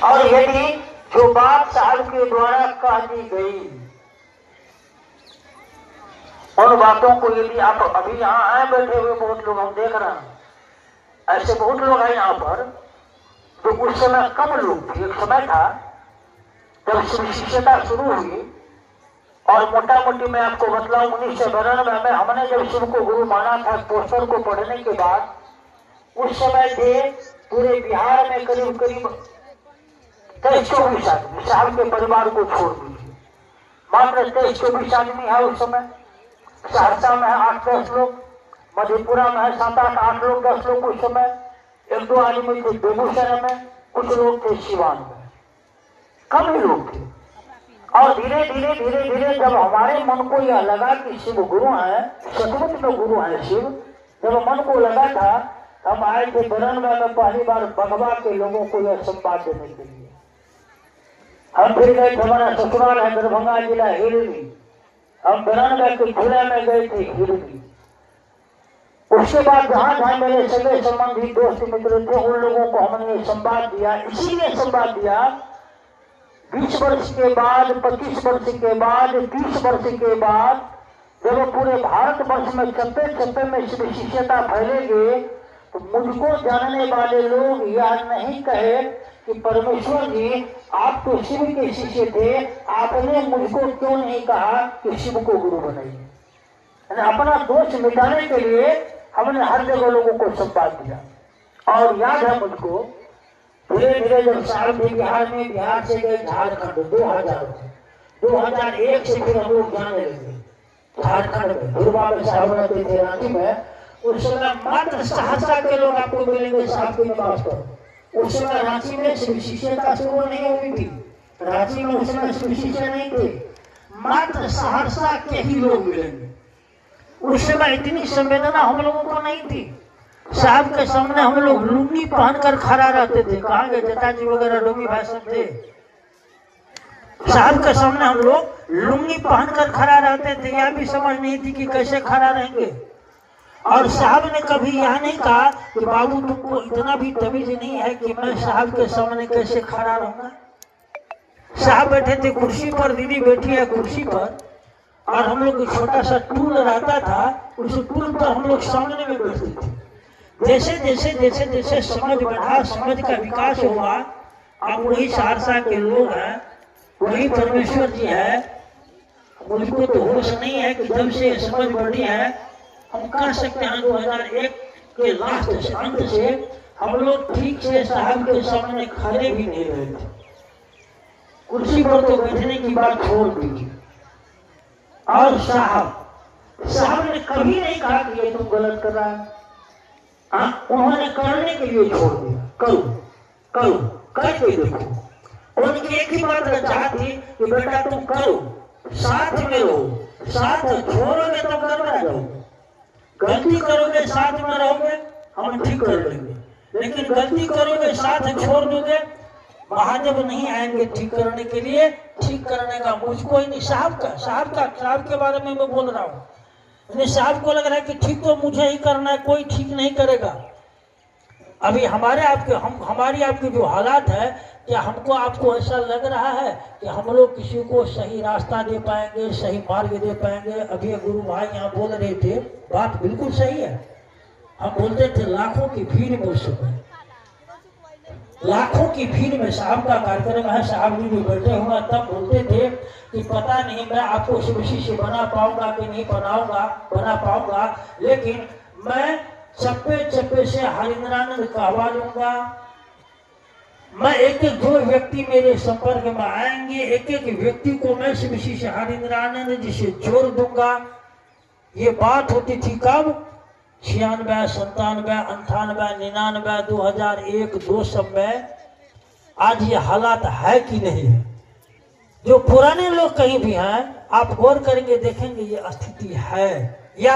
और यदि जो बात साहब के द्वारा कह दी गई, उन बातों को यदि आप अभी यहाँ आए बैठे हुए बहुत लोग हम देख रहे हैं, ऐसे बहुत लोग हैं यहाँ पर तो उस समय कम लोग थे। एक समय था जब शिष्यता शुरू हुई, और मोटा मोटी मैं आपको बतलाऊं 1992 में हमने जब शिव को गुरु माना था, पोस्टर को पढ़ने के बाद उस समय थे पूरे बिहार में करीब करीब 23-24 आदमी, साहब के परिवार को छोड़ दीजिए, मात्र 23-24 आदमी है उस समय। सहरसा में है 8-10 लोग, मधेपुरा में है 7-8 लोग, 10 लोग उस समय, 1-2 आदमी थे बेगूसराय में, कुछ लोग थे सिवान में, कम ही लोग थे। और धीरे धीरे जब हमारे मन को यह लगा कि शिव गुरु है, सचमुच में गुरु है शिव, जब मन को लगा था, हम आए थे बरनवा में पहली बार बगवा के लोगों को यह संवाद देने के लिए। हम फिर गए थे, हमारा ससुराल है दरभंगा जिला हिरनी, हम बरनवा के झूला में गए थे हिरनी। उसके बाद जहाँ जहाँ मेरे सगे संबंधी दोस्त मित्र थे उन लोगों को हमने संवाद दिया। इसीलिए संवाद दिया 20 वर्ष के बाद, 25 वर्ष के बाद, 30 वर्ष के बाद जब पूरे भारतवर्ष में चप्पे चप्पे में शिव शिष्यता फैलेगी तो मुझको जानने वाले लोग यह नहीं कहे कि परमेश्वर जी आप तो शिव के शिष्य थे, आपने मुझको क्यों नहीं कहा कि शिव को गुरु बनाइए। अपना दोष मिटाने के लिए हमने हर जगह लोगों को संवाद दिया। और याद है मुझको धीरे धीरे जब साल भी बिहार में, बिहार से गए झारखंड 2001 से फिर हम लोग जाने लगे झारखंड में, दुर्गा में साहब रहते थे रांची में। उस समय मात्र सहरसा के लोग आपको मिलेंगे साहब के निवास पर। उस समय रांची में शिव शिष्यता शुरू नहीं हुई थी, रांची में उस समय शिव शिष्य नहीं थे, मात्र सहरसा के ही लोग मिलेंगे। उस समय इतनी संवेदना हम लोगों को नहीं थी। साहब के सामने हम लोग लुंगी पहनकर खड़ा रहते थे, कहाँ गए जटा जी वगैरह डोमी भाई सब थे। साहब के सामने हम लोग लुंगी पहनकर खड़ा रहते थे, यह भी समझ नहीं थी कि कैसे खड़ा रहेंगे। और साहब ने कभी यह नहीं कहा कि बाबू तुमको इतना भी तमीज नहीं है कि मैं साहब के सामने कैसे खड़ा रहूंगा। साहब बैठे थे कुर्सी पर, दीदी बैठी है कुर्सी पर, और हम लोग छोटा सा टूल रहता था, उस टूल पर हम लोग सामने में बैठते थे। जैसे समझ बढ़ा, समझ का विकास हुआ, अब वही सहरसा के लोग हैं, वही परमेश्वर जी है। मुझको तो होश नहीं है कि जब से समझ बढ़ी है, हम कह सकते हैं 2001 के लास्ट से अंत से हम लोग ठीक से साहब के सामने खड़े भी नहीं रहे थे। कुर्सी पर तो बैठने की बात छोड़ दीजिए। और साहब ने कभी नहीं कहा कि ये तुम गलत कर रहा है, उन्होंने करने के लिए छोड़ दिया, करो करके देखो। उनकी एक ही बात चाहती कि बेटा तुम करो, साथ में रहो, साथ छोड़ोगे तो करना जाओगे, गलती करोगे साथ में रहोगे हम ठीक कर लेंगे, लेकिन गलती करोगे साथ छोड़ दोगे, महादेव नहीं आएंगे ठीक करने के लिए। ठीक करने का मुझको ही नहीं, साहब के बारे में मैं बोल रहा हूँ। साहब को लग रहा है कि ठीक तो मुझे ही करना है, कोई ठीक नहीं करेगा। अभी हमारी आपकी जो हालात है, क्या हमको आपको ऐसा लग रहा है कि हम लोग किसी को सही रास्ता दे पाएंगे, सही मार्ग दे पाएंगे? अभी गुरु भाई यहाँ बोल रहे थे, बात बिल्कुल सही है। हम बोलते थे लाखों की भीड़ में, उस समय लाखों की भीड़ में साहब का कार्यक्रम है, साहब जी भी बैठे हुआ, तब बोलते थे कि पता नहीं मैं आपको शिव शिष्य बना पाऊंगा कि नहीं बना पाऊंगा, लेकिन मैं चप्पे चप्पे से हरिंद्रानंद कहवा लूंगा। मैं एक जो व्यक्ति मेरे संपर्क में आएंगे, एक व्यक्ति को मैं शिव शिष्य हरिंद्रानंद जी से जोड़ दूंगा। ये बात होती थी कब? 96, 97, 98, 99, 2001, 2 सब में। आज ये हालात है कि नहीं है? जो पुराने लोग कहीं भी हैं, आप गौर करेंगे देखेंगे ये स्थिति है। या